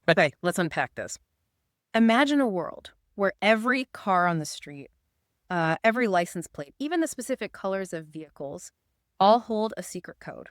Okay, let's unpack this. Imagine a world where every car on the street, every license plate, even the specific colors of vehicles, all hold a secret code.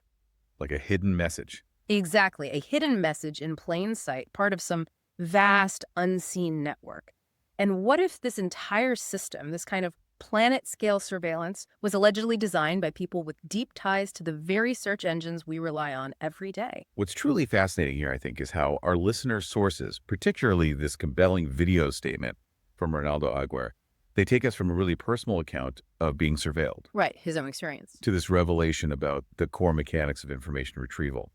Like a hidden message. Exactly, a hidden message in plain sight, part of some vast, unseen network. And what if this entire system, this kind of planet-scale surveillance, was allegedly designed by people with deep ties to the very search engines we rely on every day? What's truly fascinating here, I think, is how our listener sources, particularly this compelling video statement from Ronaldo Aguirre, they take us from a really personal account of being surveilled Right, his own experience. to this revelation about the core mechanics of information retrieval.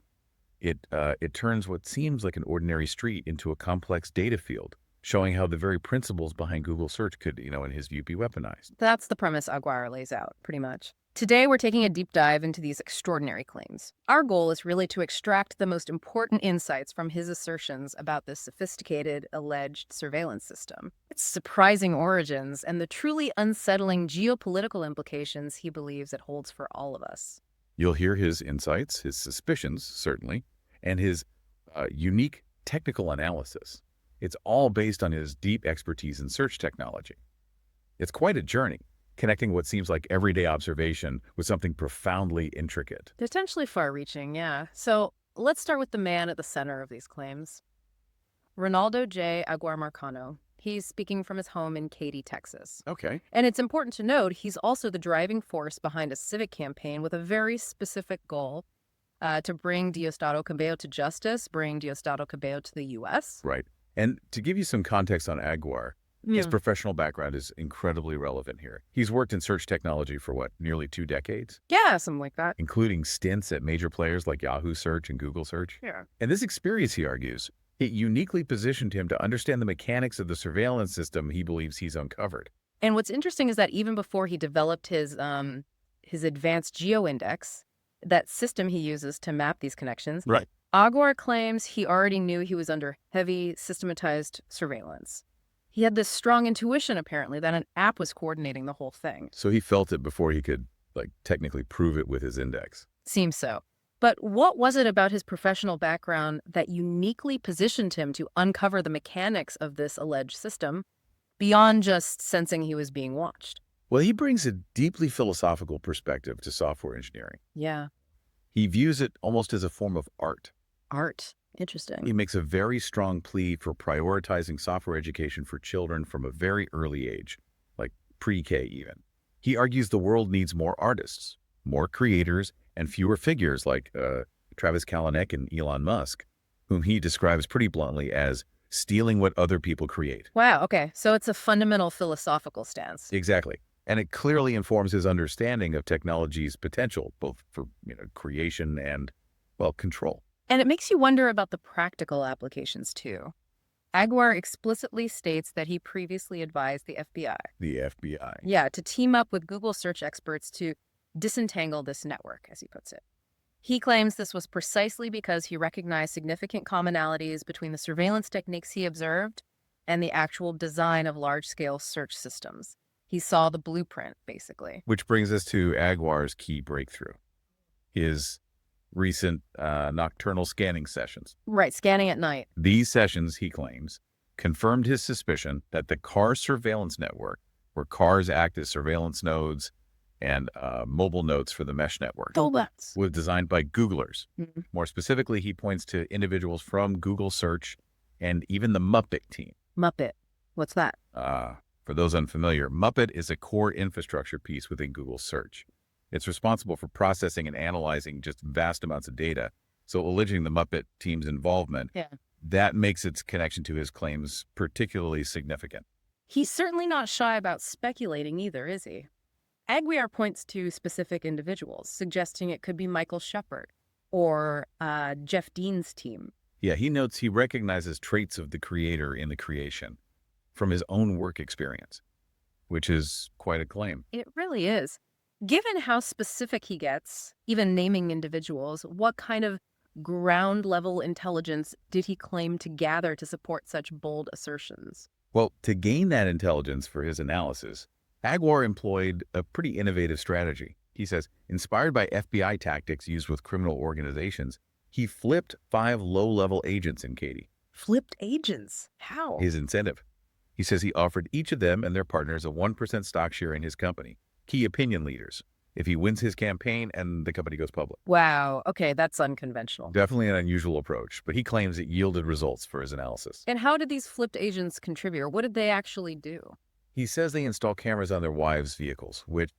It turns what seems like an ordinary street into a complex data field, showing how the very principles behind Google search could, in his view, be weaponized. That's the premise Aguirre lays out, pretty much. Today, we're taking a deep dive into these extraordinary claims. Our goal is really to extract the most important insights from his assertions about this sophisticated, alleged surveillance system, its surprising origins, and the truly unsettling geopolitical implications he believes it holds for all of us. You'll hear his insights, his suspicions, certainly, and his unique technical analysis. It's all based on his deep expertise in search technology. It's quite a journey, connecting what seems like everyday observation with something profoundly intricate. Potentially far-reaching, yeah. So let's start with the man at the center of these claims. Ronaldo J. Aguirre Marcano. He's speaking from his home in Katy, Texas. Okay. And it's important to note he's also the driving force behind a civic campaign with a very specific goal to bring Diosdado Cabello to justice, bring Diosdado Cabello to the U.S. Right. And to give you some context on Aguirre, his Yeah. professional background is incredibly relevant here. He's worked in search technology for what, nearly 2 decades, Yeah, something like that. including stints at major players like Yahoo Search and Google Search. Yeah. And this experience, he argues, it uniquely positioned him to understand the mechanics of the surveillance system he believes he's uncovered. And what's interesting is that even before he developed his advanced geoindex, that system he uses to map these connections, Right. Aguirre claims he already knew he was under heavy, systematized surveillance. He had this strong intuition, apparently, that an app was coordinating the whole thing. So he felt it before he could, technically prove it with his index. Seems so. But what was it about his professional background that uniquely positioned him to uncover the mechanics of this alleged system beyond just sensing he was being watched? Well, he brings a deeply philosophical perspective to software engineering. Yeah. He views it almost as a form of art. Art. Interesting. He makes a very strong plea for prioritizing software education for children from a very early age, like pre-K even. He argues the world needs more artists, more creators, and fewer figures like Travis Kalanick and Elon Musk, whom he describes pretty bluntly as stealing what other people create. Wow, okay. So it's a fundamental philosophical stance. Exactly. And it clearly informs his understanding of technology's potential, both for creation and, control. And it makes you wonder about the practical applications, too. Aguirre explicitly states that he previously advised the FBI. The FBI. Yeah, to team up with Google search experts to disentangle this network, as he puts it. He claims this was precisely because he recognized significant commonalities between the surveillance techniques he observed and the actual design of large-scale search systems. He saw the blueprint, basically. Which brings us to Aguirre's key breakthrough, his recent nocturnal scanning sessions. Right, scanning at night. These sessions, he claims, confirmed his suspicion that the car surveillance network, where cars act as surveillance nodes and mobile nodes for the mesh network, was designed by Googlers. Mm-hmm. More specifically, he points to individuals from Google Search and even the Muppet team. Muppet. What's that? For those unfamiliar, Muppet is a core infrastructure piece within Google Search. It's responsible for processing and analyzing just vast amounts of data. So alleging the Muppet team's involvement, that makes its connection to his claims particularly significant. He's certainly not shy about speculating either, is he? Aguirre points to specific individuals, suggesting it could be Michael Shepard or Jeff Dean's team. Yeah, he notes he recognizes traits of the creator in the creation from his own work experience, which is quite a claim. It really is. Given how specific he gets, even naming individuals, what kind of ground-level intelligence did he claim to gather to support such bold assertions? Well, to gain that intelligence for his analysis, Aguirre employed a pretty innovative strategy. He says, inspired by FBI tactics used with criminal organizations, he flipped 5 low-level agents in Katy, Flipped agents. How? His incentive. He says he offered each of them and their partners a 1% stock share in his company, key opinion leaders, if he wins his campaign and the company goes public. Wow. Okay, that's unconventional. Definitely an unusual approach, but he claims it yielded results for his analysis. And how did these flipped agents contribute? Or what did they actually do? He says they install cameras on their wives' vehicles, which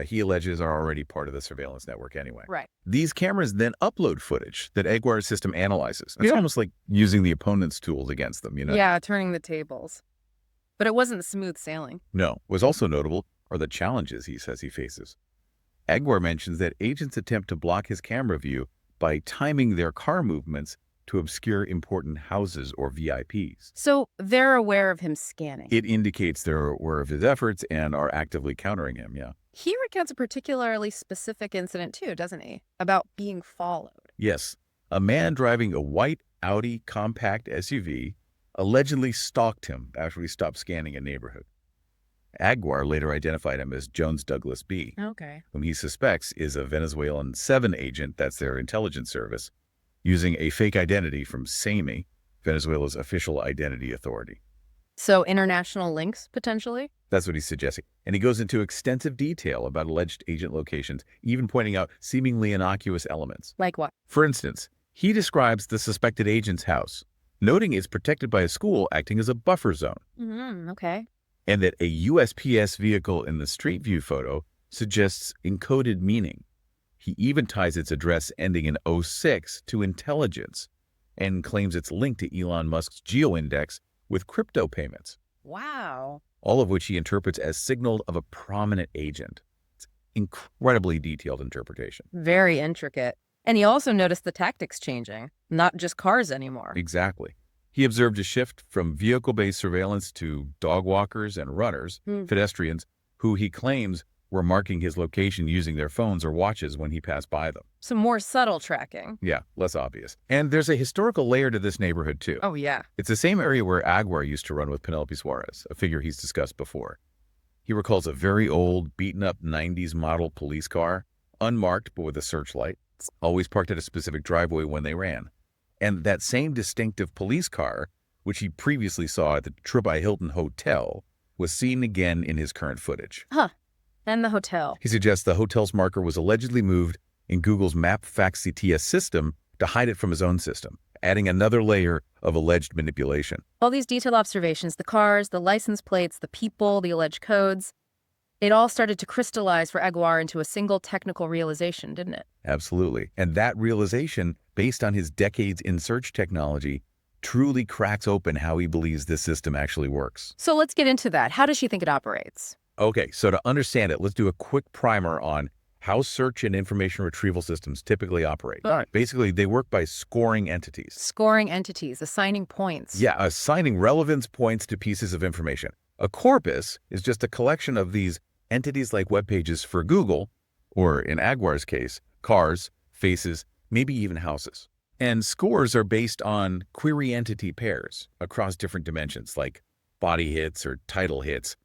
he alleges are already part of the surveillance network anyway. Right. These cameras then upload footage that Aguar's system analyzes. It's almost like using the opponent's tools against them, Yeah, turning the tables. But it wasn't smooth sailing. No. What's also notable are the challenges he says he faces. Aguar mentions that agents attempt to block his camera view by timing their car movements to obscure important houses or VIPs. So they're aware of him scanning. It indicates they're aware of his efforts and are actively countering him, yeah. He recounts a particularly specific incident too, doesn't he? About being followed. Yes, a man driving a white Audi compact SUV allegedly stalked him after he stopped scanning a neighborhood. Aguar later identified him as Jones Douglas B., Okay. whom he suspects is a Venezuelan 7 agent, that's their intelligence service, using a fake identity from SAMI, Venezuela's official identity authority. So international links, potentially? That's what he's suggesting. And he goes into extensive detail about alleged agent locations, even pointing out seemingly innocuous elements. Like what? For instance, he describes the suspected agent's house, noting it's protected by a school acting as a buffer zone, Okay. and that a USPS vehicle in the Street View photo suggests encoded meaning. He even ties its address ending in '06 to intelligence and claims it's linked to Elon Musk's GeoIndex with crypto payments, Wow. all of which he interprets as signal of a prominent agent. It's incredibly detailed interpretation. Very intricate. And he also noticed the tactics changing, not just cars anymore. Exactly. He observed a shift from vehicle-based surveillance to dog walkers and runners, pedestrians, who he claims were marking his location using their phones or watches when he passed by them. Some more subtle tracking. Yeah, less obvious. And there's a historical layer to this neighborhood, too. Oh, yeah. It's the same area where Aguar used to run with Penelope Suarez, a figure he's discussed before. He recalls a very old, beaten-up 90s model police car, unmarked but with a searchlight, always parked at a specific driveway when they ran. And that same distinctive police car, which he previously saw at the Trip by Hilton Hotel, was seen again in his current footage. Huh. And the hotel. He suggests the hotel's marker was allegedly moved in Google's Map Fax CTS system to hide it from his own system, adding another layer of alleged manipulation. All these detailed observations, the cars, the license plates, the people, the alleged codes, it all started to crystallize for Aguar into a single technical realization, didn't it? Absolutely. And that realization, based on his decades in search technology, truly cracks open how he believes this system actually works. So let's get into that. How does she think it operates? Okay, so to understand it, let's do a quick primer on how search and information retrieval systems typically operate. All right. Basically, they work by scoring entities. Scoring entities, assigning points. Yeah, assigning relevance points to pieces of information. A corpus is just a collection of these entities like web pages for Google, or in Aguar's case, cars, faces, maybe even houses. And scores are based on query entity pairs across different dimensions like body hits or title hits,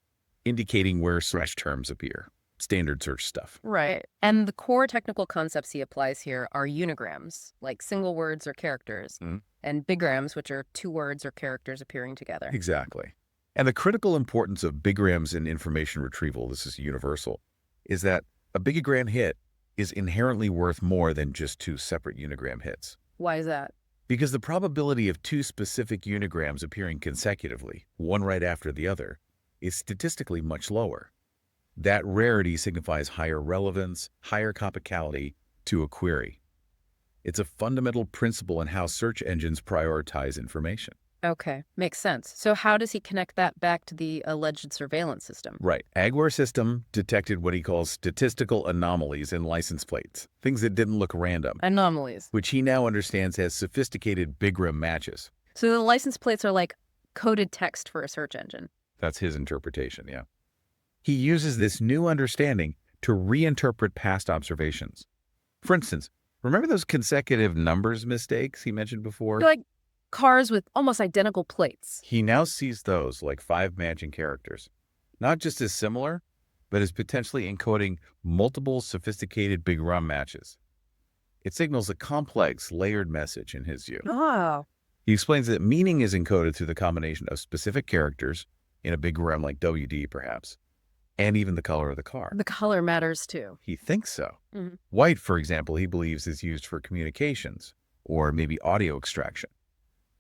indicating where search terms appear. Standard search stuff. Right. And the core technical concepts he applies here are unigrams, like single words or characters, and bigrams, which are 2 words or characters appearing together. Exactly. And the critical importance of bigrams in information retrieval, this is universal, is that a bigram hit is inherently worth more than just 2 separate unigram hits. Why is that? Because the probability of 2 specific unigrams appearing consecutively, one right after the other, is statistically much lower. That rarity signifies higher relevance, higher compicality to a query. It's a fundamental principle in how search engines prioritize information. Okay, makes sense. So how does he connect that back to the alleged surveillance system? Right. Aguar's system detected what he calls statistical anomalies in license plates, things that didn't look random, Anomalies. which he now understands as sophisticated bigram matches. So the license plates are like coded text for a search engine. That's his interpretation, yeah. He uses this new understanding to reinterpret past observations. For instance, remember those consecutive numbers mistakes he mentioned before? They're like cars with almost identical plates. He now sees those like 5 matching characters, not just as similar, but as potentially encoding multiple sophisticated bigram matches. It signals a complex, layered message in his view. Oh. He explains that meaning is encoded through the combination of specific characters in a bigram like WD, perhaps, and even the color of the car. The color matters too. He thinks so. Mhm. White, for example, he believes is used for communications or maybe audio extraction.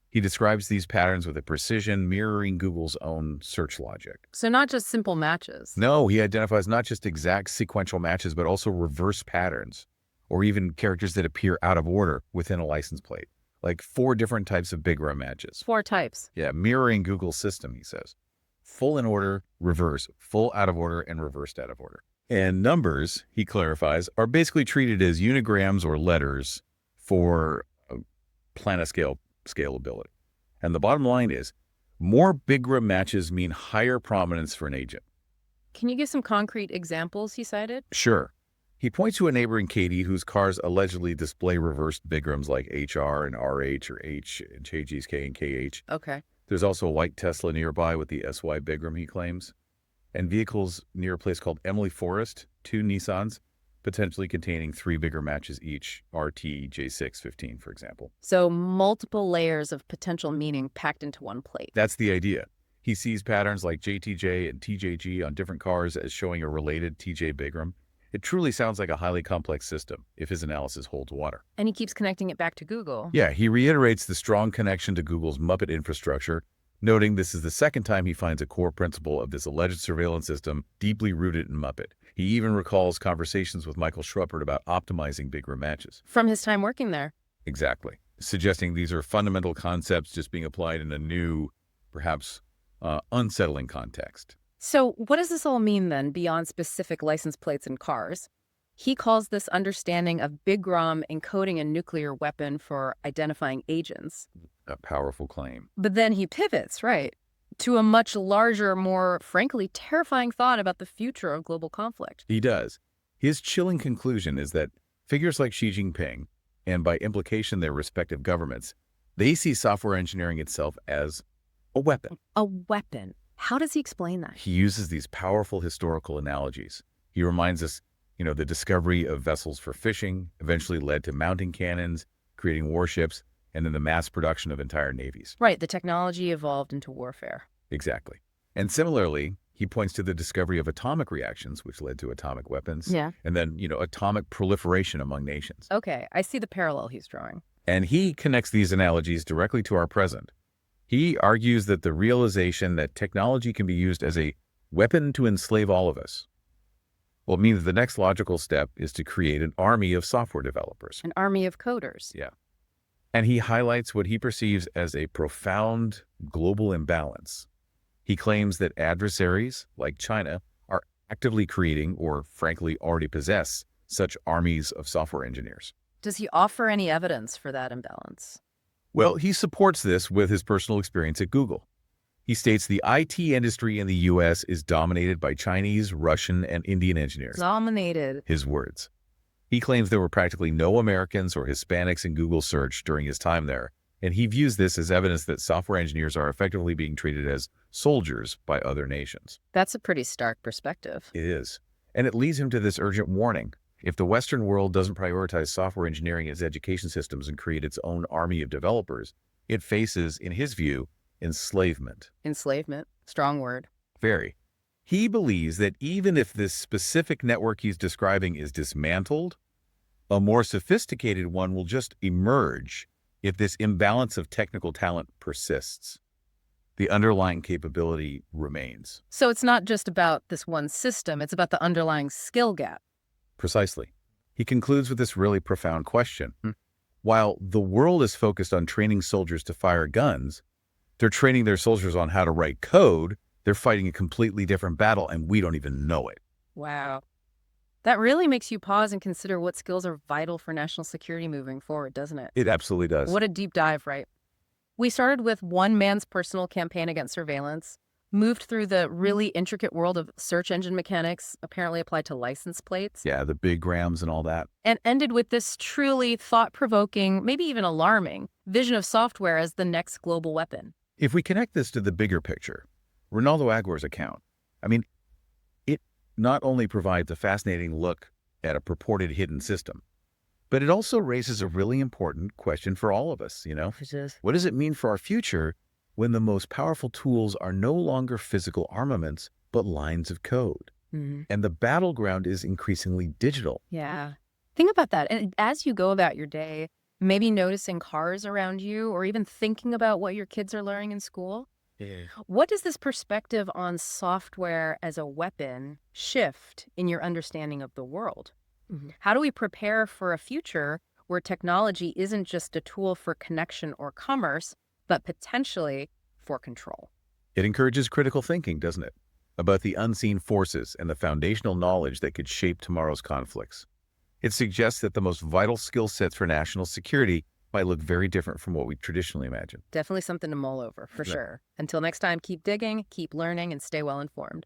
He describes these patterns with a precision mirroring Google's own search logic. So not just simple matches. No, he identifies not just exact sequential matches, but also reverse patterns, or even characters that appear out of order within a license plate, like 4 different types of bigram matches. 4 types. Yeah, mirroring Google's system, he says. Full in order, reverse, full out of order, and reversed out of order. And numbers, he clarifies, are basically treated as unigrams or letters for planiscale scalability. And the bottom line is, more bigram matches mean higher prominence for an agent. Can you give some concrete examples he cited? Sure. He points to a neighboring Katie whose cars allegedly display reversed bigrams like HR and RH or H and JG's K and KH. Okay. There's also a white Tesla nearby with the SY bigram, he claims. And vehicles near a place called Emily Forest, 2 Nissans, potentially containing 3 bigger matches each, RT J615, for example. So multiple layers of potential meaning packed into one plate. That's the idea. He sees patterns like JTJ and TJG on different cars as showing a related TJ bigram. It truly sounds like a highly complex system, if his analysis holds water. And he keeps connecting it back to Google. Yeah, he reiterates the strong connection to Google's Muppet infrastructure, noting this is the second time he finds a core principle of this alleged surveillance system deeply rooted in Muppet. He even recalls conversations with Michael Schruppert about optimizing bigram matches. From his time working there. Exactly. Suggesting these are fundamental concepts just being applied in a new, perhaps unsettling context. So what does this all mean then beyond specific license plates and cars? He calls this understanding of Bigram encoding a nuclear weapon for identifying agents. A powerful claim. But then he pivots, right, to a much larger, more frankly terrifying thought about the future of global conflict. He does. His chilling conclusion is that figures like Xi Jinping, and by implication their respective governments, they see software engineering itself as a weapon. A weapon. How does he explain that? He uses these powerful historical analogies. He reminds us, the discovery of vessels for fishing eventually led to mounting cannons, creating warships, and then the mass production of entire navies. Right, the technology evolved into warfare. Exactly. And similarly, he points to the discovery of atomic reactions, which led to atomic weapons. Yeah. And then, atomic proliferation among nations. Okay, I see the parallel he's drawing. And he connects these analogies directly to our present. He argues that the realization that technology can be used as a weapon to enslave all of us, well, it means the next logical step is to create an army of software developers. An army of coders. Yeah. And he highlights what he perceives as a profound global imbalance. He claims that adversaries, like China, are actively creating, or frankly already possess, such armies of software engineers. Does he offer any evidence for that imbalance? Well, he supports this with his personal experience at Google. He states the IT industry in the U.S. is dominated by Chinese, Russian, and Indian engineers. Dominated. His words. He claims there were practically no Americans or Hispanics in Google search during his time there, and he views this as evidence that software engineers are effectively being treated as soldiers by other nations. That's a pretty stark perspective. It is. And it leads him to this urgent warning. If the Western world doesn't prioritize software engineering as education systems and create its own army of developers, it faces, in his view, enslavement. Enslavement. Strong word. Very. He believes that even if this specific network he's describing is dismantled, a more sophisticated one will just emerge if this imbalance of technical talent persists. The underlying capability remains. So it's not just about this one system, it's about the underlying skill gap. Precisely. He concludes with this really profound question. While the world is focused on training soldiers to fire guns, they're training their soldiers on how to write code. They're fighting a completely different battle, and we don't even know it. Wow. That really makes you pause and consider what skills are vital for national security moving forward, doesn't it? It absolutely does. What a deep dive, right? We started with one man's personal campaign against surveillance, moved through the really intricate world of search engine mechanics, apparently applied to license plates. Yeah, the bigrams and all that. And ended with this truly thought-provoking, maybe even alarming, vision of software as the next global weapon. If we connect this to the bigger picture, Ronaldo Aguirre's account, it not only provides a fascinating look at a purported hidden system, But it also raises a really important question for all of us, Which is, What does it mean for our future when the most powerful tools are no longer physical armaments, but lines of code? mhm, And the battleground is increasingly digital. yeah. Think about that. And as you go about your day, maybe noticing cars around you or even thinking about what your kids are learning in school. Yeah. What does this perspective on software as a weapon shift in your understanding of the world? How do we prepare for a future where technology isn't just a tool for connection or commerce, but potentially for control? It encourages critical thinking, doesn't it? About the unseen forces and the foundational knowledge that could shape tomorrow's conflicts. It suggests that the most vital skill sets for national security might look very different from what we traditionally imagine. Definitely something to mull over, for Yeah. sure. Until next time, keep digging, keep learning, and stay well informed.